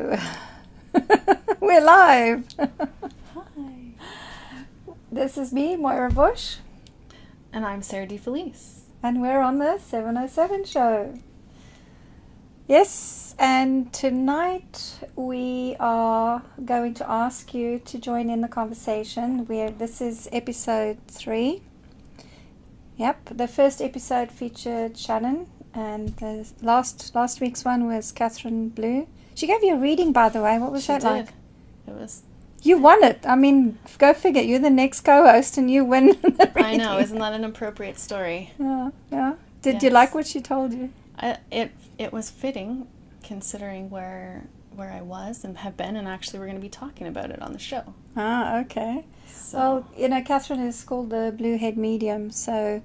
Hello. We're live. Hi. This is me, Moira Bush. And I'm Sarah DeFelice. And we're on the 707 show. Yes, and tonight we are going to ask you to join in the conversation. This is episode 3. Yep, the first episode featured Shannon, and the last week's one was Catherine Blue. She gave you a reading, by the way. What was that like? It was. You won it. I mean, go figure. You're the next co-host, and you win the reading. I know. Isn't that an appropriate story? Yeah. Did you like what she told you? It was fitting, considering where I was and have been, and actually we're going to be talking about it on the show. Okay. So. Well, Catherine is called the Blue Head Medium, so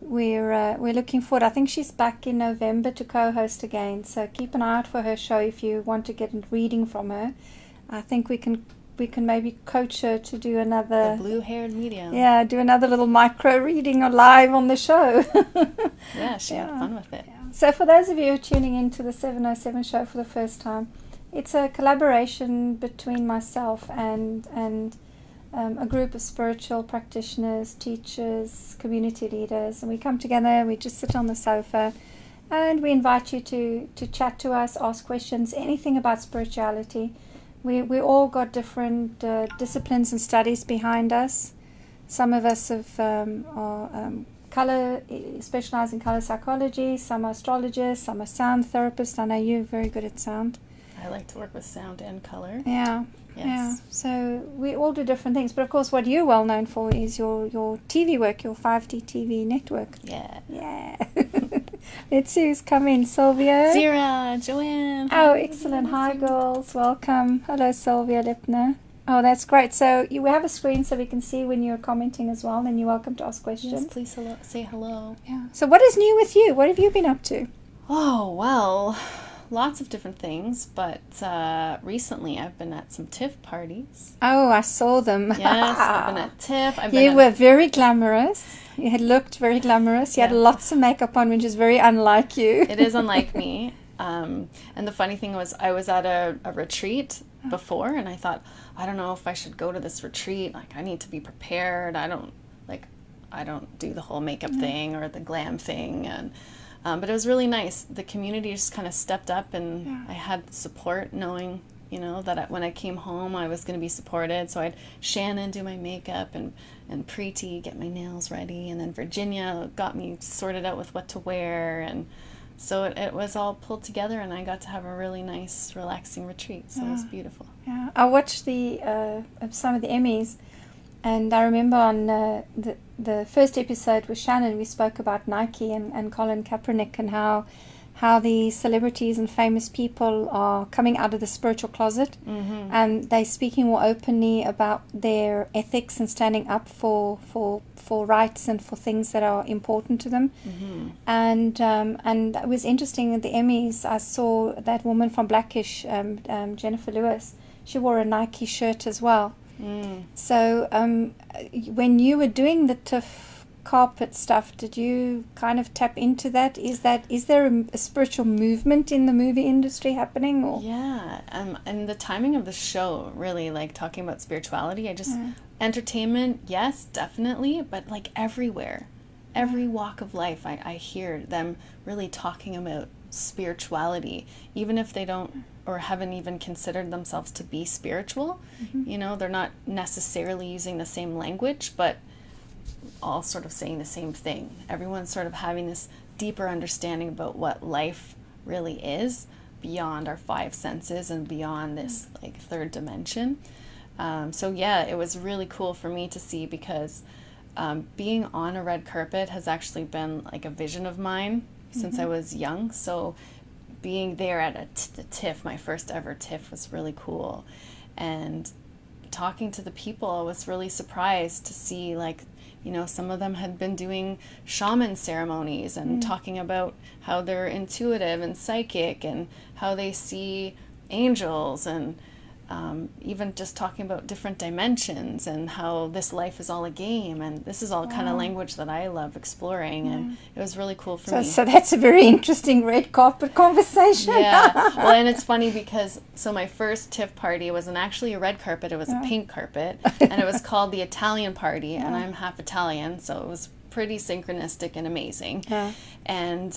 we're looking forward. I think she's back in November to co-host again, so keep an eye out for her show if you want to get a reading from her. I think we can maybe coach her to do another... The blue-haired medium. Yeah, do another little micro reading or live on the show. Yeah, she had fun with it. Yeah. So for those of you who are tuning into the 707 show for the first time, it's a collaboration between myself and a group of spiritual practitioners, teachers, community leaders, and we come together, we just sit on the sofa, and we invite you to chat to us, ask questions, anything about spirituality. We all got different disciplines and studies behind us. Some of us specialize in color psychology, some are astrologers, some are sound therapists. I know you're very good at sound. I like to work with sound and color. Yeah. Yes. Yeah, so we all do different things, but of course what you're well known for is your TV work, your 5D TV network. Yeah. Let's see who's coming. Sylvia. Zira, Joanne. Oh, excellent. Hi, girls. Welcome. Hello, Sylvia Lipner. Oh, that's great. So we have a screen so we can see when you're commenting as well, and you're welcome to ask questions. Yes, please say hello. Yeah. So what is new with you? What have you been up to? Oh, well... Lots of different things, but recently I've been at some TIFF parties. Oh, I saw them. Yes, I've been at TIFF. You were very glamorous. You had looked very glamorous. You had lots of makeup on, which is very unlike you. It is unlike me. And the funny thing was I was at a retreat before, and I thought, I don't know if I should go to this retreat. Like, I need to be prepared. I don't do the whole makeup thing or the glam thing, and but it was really nice. The community just kind of stepped up, and I had support, knowing, that when I came home, I was going to be supported. So I had Shannon do my makeup, and Preeti get my nails ready, and then Virginia got me sorted out with what to wear, and so it was all pulled together, and I got to have a really nice, relaxing retreat. So it was beautiful. Yeah, I watched some of the Emmys. And I remember on the first episode with Shannon, we spoke about Nike and Colin Kaepernick and how the celebrities and famous people are coming out of the spiritual closet, and they're speaking more openly about their ethics and standing up for rights and for things that are important to them. And it was interesting at the Emmys. I saw that woman from Blackish, Jennifer Lewis. She wore a Nike shirt as well. So when you were doing the TIFF carpet stuff, did you kind of tap into that? Is there a spiritual movement in the movie industry happening? Or? Yeah, and the timing of the show, really, like talking about spirituality, entertainment, yes, definitely, but like everywhere, every walk of life, I hear them really talking about spirituality, even if they don't or haven't even considered themselves to be spiritual. They're not necessarily using the same language, but all sort of saying the same thing. Everyone's sort of having this deeper understanding about what life really is beyond our 5 senses and beyond this like third dimension. So yeah, it was really cool for me to see, because being on a red carpet has actually been like a vision of mine since I was young. So being there at the TIFF, my first ever TIFF, was really cool. And talking to the people, I was really surprised to see, like, some of them had been doing shaman ceremonies and talking about how they're intuitive and psychic and how they see angels. And even just talking about different dimensions and how this life is all a game, and this is all kind of language that I love exploring, and it was really cool for me. So that's a very interesting red carpet conversation. Yeah, well, and it's funny because my first TIFF party wasn't actually a red carpet, it was a pink carpet, and it was called the Italian party, and I'm half Italian, so it was pretty synchronistic and amazing. And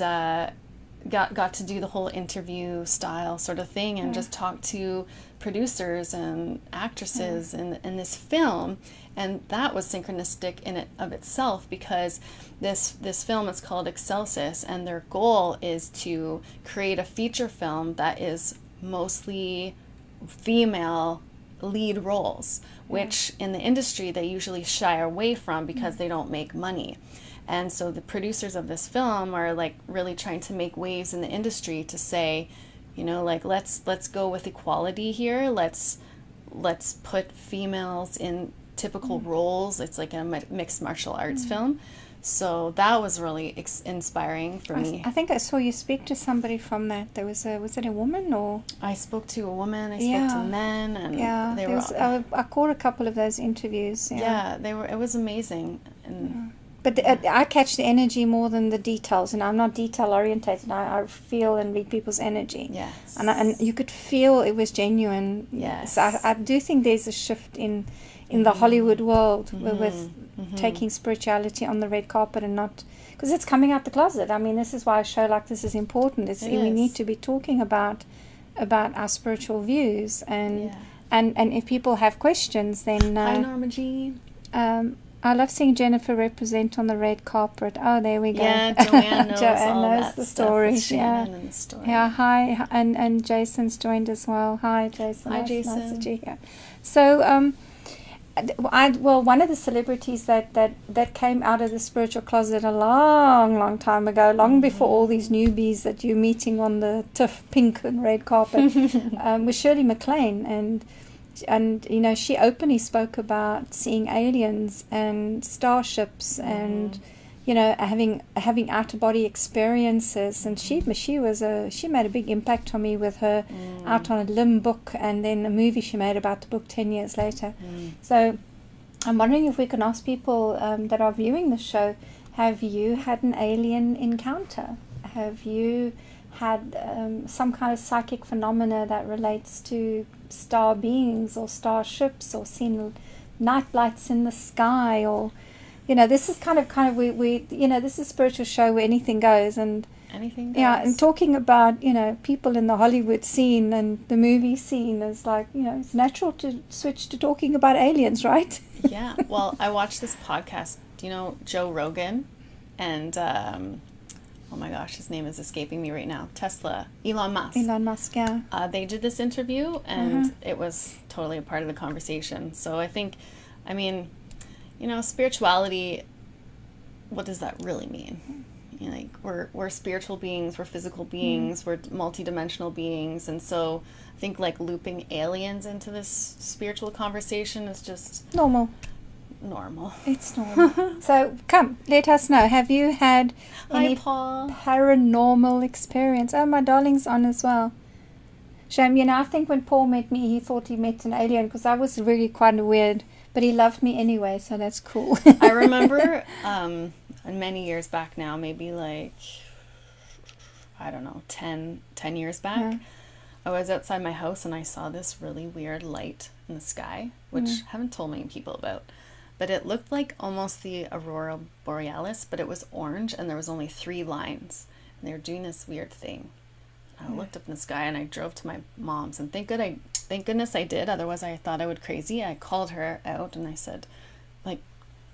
got to do the whole interview style sort of thing, and just talk to producers and actresses in this film, and that was synchronistic in it of itself, because this film is called Excelsis, and their goal is to create a feature film that is mostly female lead roles, which in the industry they usually shy away from because they don't make money. And so the producers of this film are like really trying to make waves in the industry to say, you know, like let's go with equality here. Let's put females in typical roles. It's like a mixed martial arts film. So that was really inspiring for me. I think I saw you speak to somebody from that. Was it a woman or? I spoke to a woman. I spoke to men, and they were. I caught a couple of those interviews. Yeah, they were. It was amazing, and. But I catch the energy more than the details, and I'm not detail orientated. I feel and read people's energy. Yes. And you could feel it was genuine. Yes. So I do think there's a shift in the Hollywood world with taking spirituality on the red carpet, and not because it's coming out the closet. I mean, this is why a show like this is important. We need to be talking about our spiritual views, and if people have questions, then hi Norma Jean. I love seeing Jennifer represent on the red carpet. Oh, there we go. Yeah, Joanne knows all knows that the stuff story. With Shannon and the story. Yeah, hi, and Jason's joined as well. Hi, Jason. Hi, Jason. Nice to see you here. So, one of the celebrities that came out of the spiritual closet a long time ago, long before all these newbies that you're meeting on the TIFF pink and red carpet, was Shirley MacLaine, and you know, she openly spoke about seeing aliens and starships, and you know, having out of body experiences, and she made a big impact on me with her Out on a Limb book, and then a movie she made about the book 10 years later. So I'm wondering if we can ask people that are viewing the show, have you had an alien encounter? Have you had some kind of psychic phenomena that relates to star beings or starships, or seen night lights in the sky, or you know, this is kind of we you know, this is a spiritual show where anything goes, and anything goes. Yeah, and talking about, you know, people in the Hollywood scene and the movie scene is like, you know, it's natural to switch to talking about aliens, right? Yeah, well, I watched this podcast. Do you know Joe Rogan? And oh my gosh, his name is escaping me right now. Elon Musk. Elon Musk, yeah. They did this interview, and it was totally a part of the conversation. So I mean, you know, spirituality, what does that really mean? You know, like we're spiritual beings, we're physical beings, we're multidimensional beings, and so I think like looping aliens into this spiritual conversation is just normal. It's normal. So come, let us know. Have you had any paranormal experience? Oh, my darling's on as well. Shame, you know, I think when Paul met me, he thought he met an alien, because I was really quite weird, but he loved me anyway, so that's cool. I remember many years back now, maybe like, I don't know, 10 years back, I was outside my house and I saw this really weird light in the sky, which I haven't told many people about. But it looked like almost the Aurora Borealis, but it was orange, and there was only 3 lines. And they were doing this weird thing. I looked up in the sky, and I drove to my mom's. And thank goodness I did. Otherwise, I thought I would crazy. I called her out, and I said, like,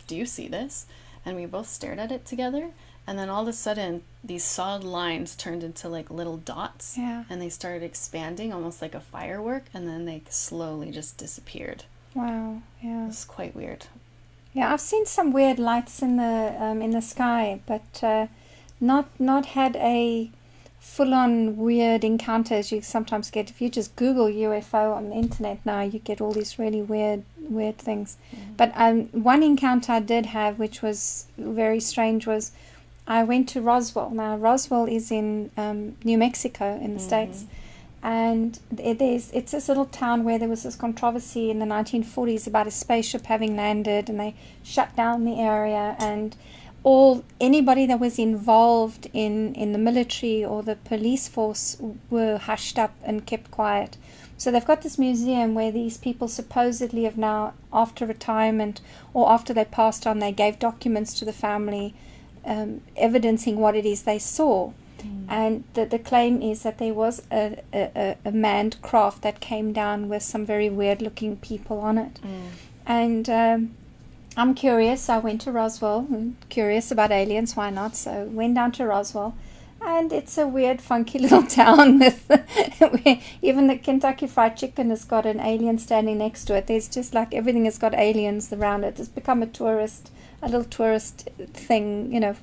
do you see this? And we both stared at it together. And then all of a sudden, these solid lines turned into, like, little dots. Yeah. And they started expanding, almost like a firework. And then they slowly just disappeared. Wow, yeah. It was quite weird. Yeah, I've seen some weird lights in the sky, but not had a full-on weird encounter as you sometimes get. If you just Google UFO on the internet now, you get all these really weird things. But one encounter I did have, which was very strange, was I went to Roswell. Now, Roswell is in New Mexico in the States. And it's this little town where there was this controversy in the 1940s about a spaceship having landed, and they shut down the area, and anybody that was involved in the military or the police force were hushed up and kept quiet. So they've got this museum where these people supposedly have now, after retirement or after they passed on, they gave documents to the family evidencing what it is they saw. And the claim is that there was a manned craft that came down with some very weird looking people on it. And I'm curious. I went to Roswell. I'm curious about aliens. Why not? So went down to Roswell. And it's a weird, funky little town with where even the Kentucky Fried Chicken has got an alien standing next to it. There's just like everything has got aliens around it. It's become a little tourist thing,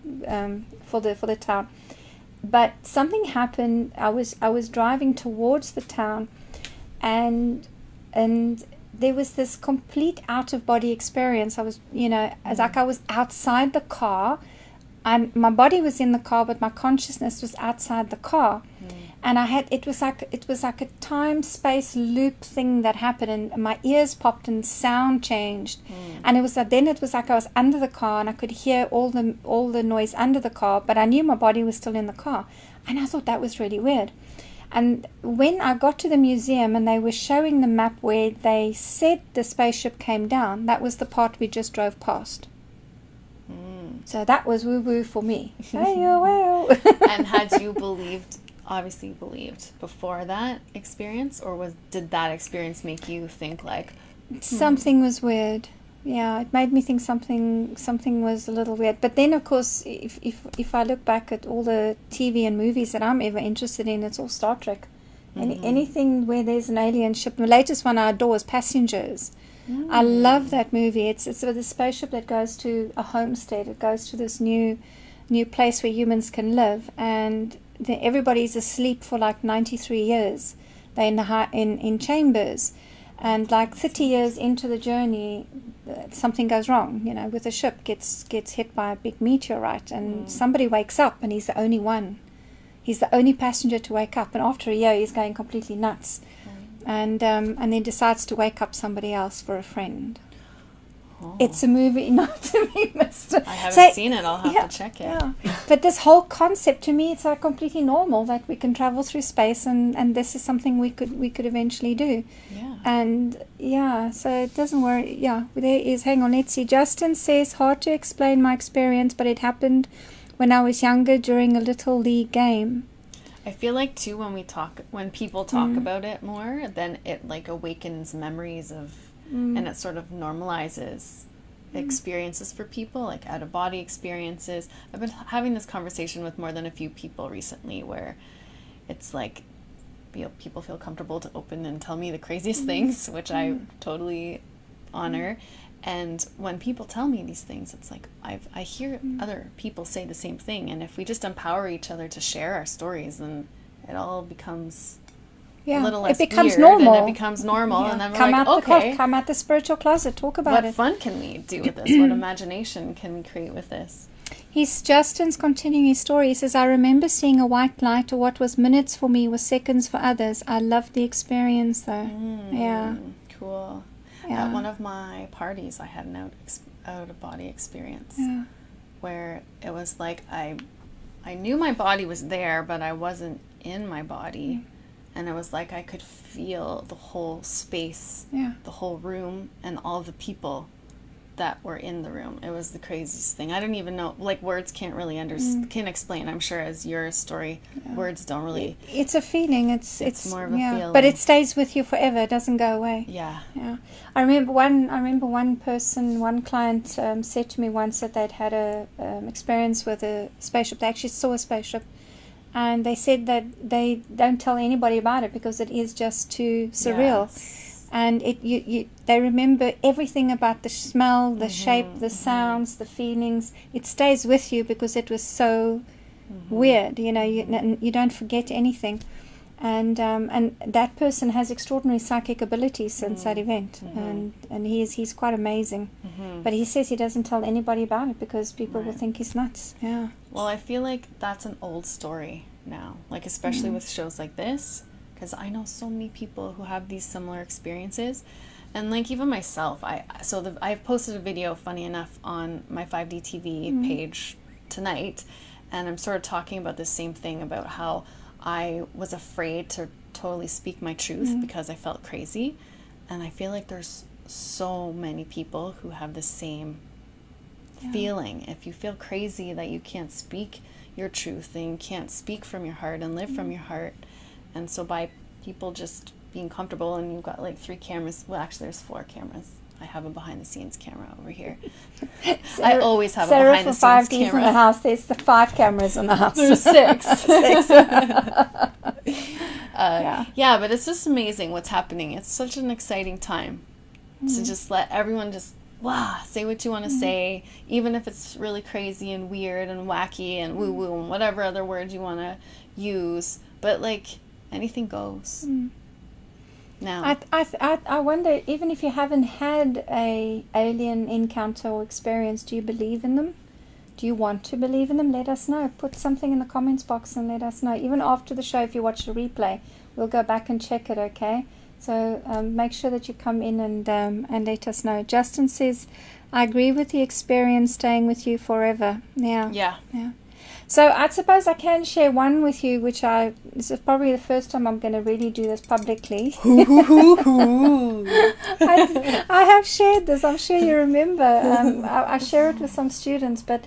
for the town. But something happened. I was driving towards the town, and there was this complete out of body experience. I was, as like I was outside the car, and my body was in the car, but my consciousness was outside the car. And it was like a time space loop thing that happened, and my ears popped and sound changed. And it was like I was under the car, and I could hear all the noise under the car, but I knew my body was still in the car. And I thought that was really weird. And when I got to the museum and they were showing the map where they said the spaceship came down, that was the part we just drove past. So that was woo-woo for me. And had you obviously believed before that experience, or did that experience make you think like something was weird? Yeah, it made me think something was a little weird. But then, of course, if I look back at all the TV and movies that I'm ever interested in, it's all Star Trek. Anything where there's an alien ship. The latest one I adore is Passengers. I love that movie. It's sort of the spaceship that goes to a homestead. It goes to this new place where humans can live, and everybody's asleep for like 93 years. They're in chambers, and like 30 years into the journey, something goes wrong. With the ship gets hit by a big meteorite, and somebody wakes up, and he's the only one. He's the only passenger to wake up, and after a year, he's going completely nuts. And then decides to wake up somebody else for a friend. It's a movie not to be missed. I haven't seen it. I'll have to check it. Yeah. But this whole concept, to me, it's like completely normal that we can travel through space, and this is something we could eventually do. Yeah. And so it doesn't worry. Yeah, there is. Hang on, let's see. Justin says, hard to explain my experience, but it happened when I was younger during a little league game. I feel like too when people talk about it more, then it like awakens memories of, and it sort of normalizes experiences for people, like out of body experiences. I've been having this conversation with more than a few people recently, where it's like people feel comfortable to open and tell me the craziest things, which I totally honor. And when people tell me these things, it's like I hear other people say the same thing. And if we just empower each other to share our stories, then it all becomes a little less it becomes weird, normal. And it becomes normal. And then we're come out the spiritual closet, talk about it. What fun can we do with this? What imagination can we create with this? Justin's continuing his story. He says, I remember seeing a white light, or what was minutes for me was seconds for others. I loved the experience though. Cool. Yeah. At one of my parties, I had an out-of-body experience where it was like I knew my body was there, but I wasn't in my body. And it was like I could feel the whole space, the whole room, and all the people that were in the room. It was the craziest thing. I don't even know, like words can't really can explain. I'm sure as your story, words don't really. It's a feeling. It's more of a feeling. But it stays with you forever. It doesn't go away. Yeah. I remember one client said to me once that they'd had a experience with a spaceship. They actually saw a spaceship, and they said that they don't tell anybody about it because it is just too surreal. Yes. And they remember everything about the smell, the shape, the sounds, the feelings. It stays with you because it was so weird. You don't forget anything. And that person has extraordinary psychic abilities since that event, and he's quite amazing. But he says he doesn't tell anybody about it because people will think he's nuts. Yeah. Well, I feel like that's an old story now, like especially with shows like this. because I know so many people who have these similar experiences. And like even myself, I've posted a video, funny enough, on my 5D TV page tonight, and I'm sort of talking about the same thing, about how I was afraid to totally speak my truth because I felt crazy. And I feel like there's so many people who have the same feeling. If you feel crazy that you can't speak your truth and you can't speak from your heart and live from your heart, and so by people just being comfortable, and you've got like 3 cameras, well actually there's 4 cameras. I have a behind the scenes camera over here. I always have a behind the scenes camera. In the house, there's the 5 cameras in the house. There's 6. 6. Yeah, but it's just amazing what's happening. It's such an exciting time to just let everyone just say what you want to say, even if it's really crazy and weird and wacky and woo woo and whatever other words you want to use. But like anything goes. Now, I wonder, even if you haven't had a alien encounter or experience, do you believe in them? Do you want to believe in them? Let us know. Put something in the comments box and let us know. Even after the show, if you watch the replay, we'll go back and check it, okay? So make sure that you come in and let us know. Justin says, I agree with the experience staying with you forever. Yeah. So I suppose I can share one with you, which this is probably the first time I'm going to really do this publicly. I have shared this. I'm sure you remember. I share it with some students, but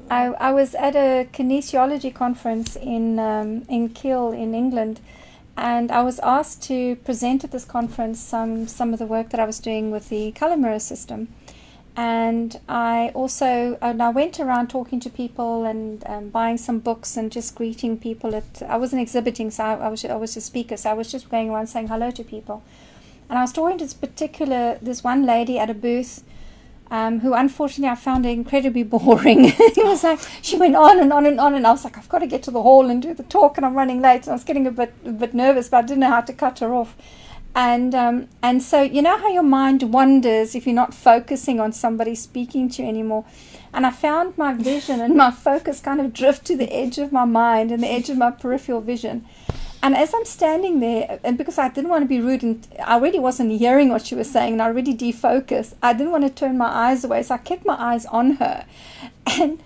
I was at a kinesiology conference in Kiel in England, and I was asked to present at this conference some of the work that I was doing with the color mirror system. And I went around talking to people and buying some books and just greeting people. I wasn't exhibiting, so I was a speaker, so I was just going around saying hello to people. And I was talking to this one lady at a booth, who unfortunately I found incredibly boring. It was like, she went on and on and on, and I was like, I've got to get to the hall and do the talk, and I'm running late. And I was getting a bit nervous, but I didn't know how to cut her off. And so you know how your mind wanders if you're not focusing on somebody speaking to you anymore. And I found my vision and my focus kind of drift to the edge of my mind and the edge of my peripheral vision. And as I'm standing there, and because I didn't want to be rude, and I really wasn't hearing what she was saying, and I already defocused, I didn't want to turn my eyes away, so I kept my eyes on her. And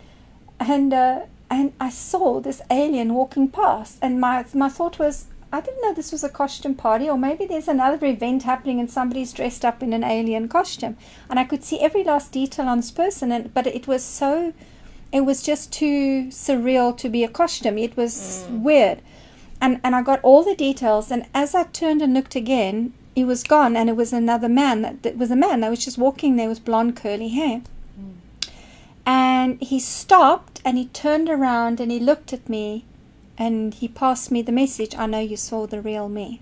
I saw this alien walking past, and my thought was, I didn't know this was a costume party, or maybe there's another event happening and somebody's dressed up in an alien costume. And I could see every last detail on this person, but it was just too surreal to be a costume. It was weird. And I got all the details, and as I turned and looked again, he was gone, and it was another man. That was a man that was just walking there with blonde curly hair. And he stopped, and he turned around, and he looked at me, and he passed me the message, I know you saw the real me.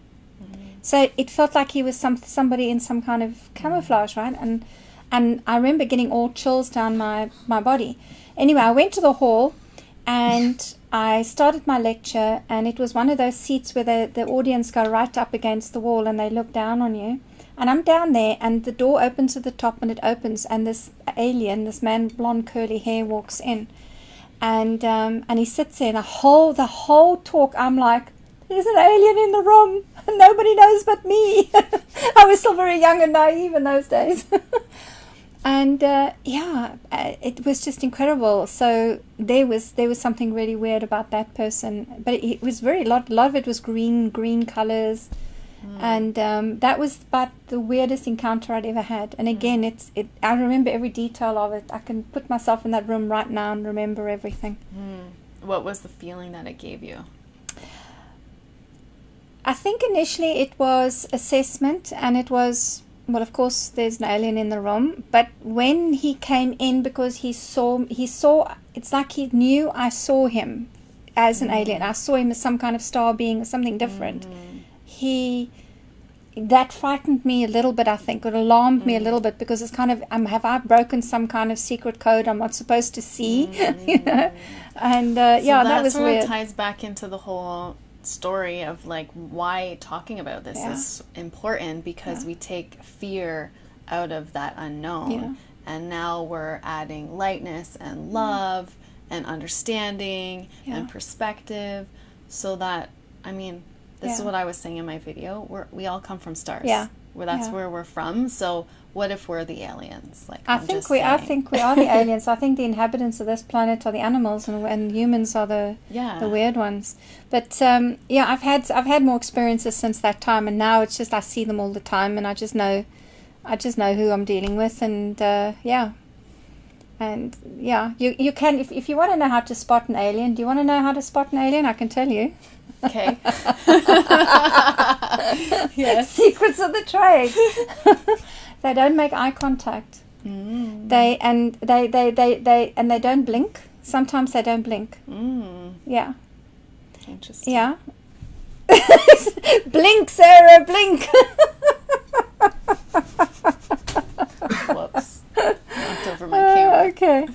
So it felt like he was somebody in some kind of camouflage, right? And I remember getting all chills down my body. Anyway, I went to the hall, and I started my lecture, and it was one of those seats where the audience go right up against the wall and they look down on you. And I'm down there, and the door opens at the top, and it opens, and this alien, this man with blonde curly hair, walks in. And he sits there, and the whole talk, I'm like, there's an alien in the room, and nobody knows but me. I was still very young and naive in those days. And it was just incredible. So there was something really weird about that person, but it was a lot of it was green colors. And that was about the weirdest encounter I'd ever had. And again, I remember every detail of it. I can put myself in that room right now and remember everything. What was the feeling that it gave you? I think initially it was assessment, and it was, well, of course there's an alien in the room, but when he came in, because he saw, it's like he knew I saw him as an alien. I saw him as some kind of star being, something different. That frightened me a little bit, I think. It alarmed me a little bit, because it's kind of, have I broken some kind of secret code I'm not supposed to see? You know? And so that was weird. That ties back into the whole story of like why talking about this is important, because we take fear out of that unknown, and now we're adding lightness and love and understanding and perspective, so that, I mean, This is Yeah. what I was saying in my video. We all come from stars. Yeah. That's Yeah. where we're from. So what if we're the aliens? Like I I'm think just we saying. are the aliens. I think the inhabitants of this planet are the animals, and humans are the weird ones. But yeah, I've had more experiences since that time, and now it's just I see them all the time, and I just know who I'm dealing with, and yeah. And yeah, you can if you want to know how to spot an alien. Do you want to know how to spot an alien? I can tell you. Okay. Yes. Secrets of the trade. They don't make eye contact. They don't blink. Sometimes they don't blink. Yeah. Interesting. Yeah. Blink, Sarah, blink. Whoops. Knocked over my camera. Okay.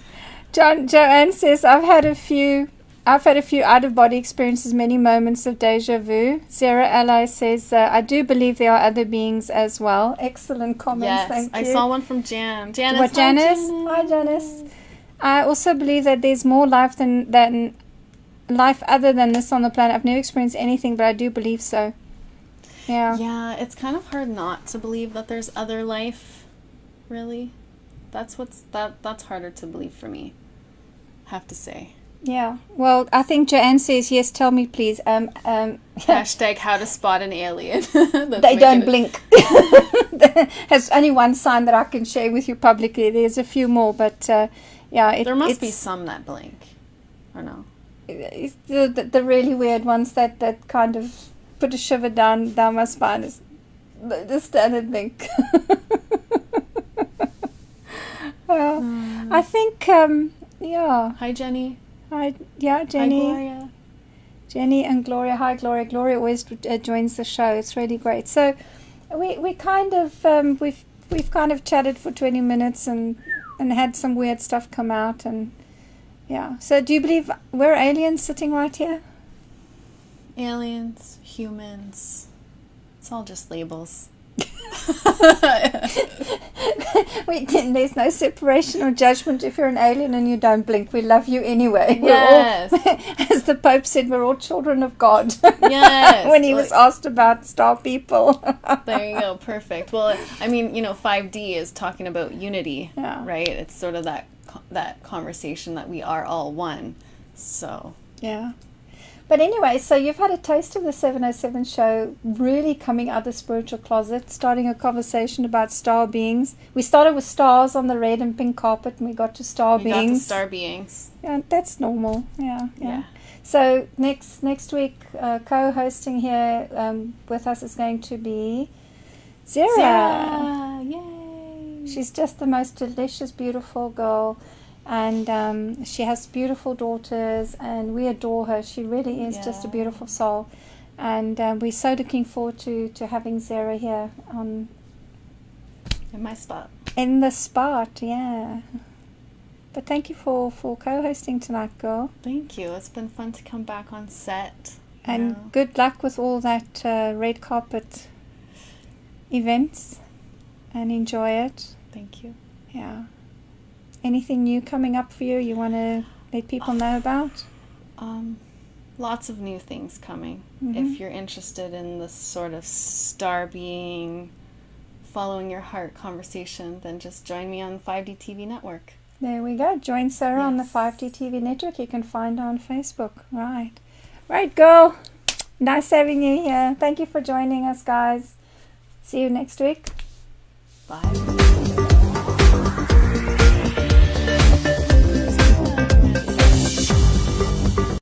Joanne says, I've had a few out-of-body experiences, many moments of deja vu. Sarah Ally says, I do believe there are other beings as well. Excellent comments, Yes, thank you. I saw one from Janice. What, Janice? Hi, Janice. I also believe that there's more life than life other than this on the planet. I've never experienced anything, but I do believe so. Yeah. Yeah, it's kind of hard not to believe that there's other life, really. That's harder to believe for me, I have to say. Yeah. Well, I think Joanne says, yes, tell me, please. Hashtag how to spot an alien. They don't blink. There's only one sign that I can share with you publicly. There's a few more, but yeah. There must be some that blink. Or no? It's the really weird ones that kind of put a shiver down my spine. Is the standard blink. Well, I think, yeah. Hi, Jenny. Yeah, Jenny. Hi, Gloria. Jenny and Gloria. Hi, Gloria. Gloria always joins the show. It's really great. So we kind of we've kind of chatted for 20 minutes and had some weird stuff come out, and yeah. So do you believe we're aliens sitting right here? Aliens, humans. It's all just labels. There's no separation or judgment if you're an alien and you don't blink. We love you anyway. Yes. We're all, as the Pope said, we're all children of God. Yes. When he was asked about star people. There you go. Perfect. Well, I mean, 5D is talking about unity, right? It's sort of that conversation that we are all one. So. Yeah. But anyway, so you've had a taste of the 707 show, really coming out of the spiritual closet, starting a conversation about star beings. We started with stars on the red and pink carpet, and we got to star beings. We got to star beings. Yeah, that's normal. Yeah. So next week, co-hosting here with us is going to be Zara. Yay! She's just the most delicious, beautiful girl. And she has beautiful daughters, and we adore her. She really is just a beautiful soul, and we're so looking forward to having Zara here in my spot. In the spot, yeah. But thank you for co-hosting tonight, girl. Thank you. It's been fun to come back on set. And good luck with all that red carpet events, and enjoy it. Thank you. Yeah. Anything new coming up for you want to let people know about? Lots of new things coming. Mm-hmm. If you're interested in this sort of star being, following your heart conversation, then just join me on 5D TV Network. There we go. Join Sarah on the 5D TV Network. You can find her on Facebook. Right, girl. Nice having you here. Thank you for joining us, guys. See you next week. Bye.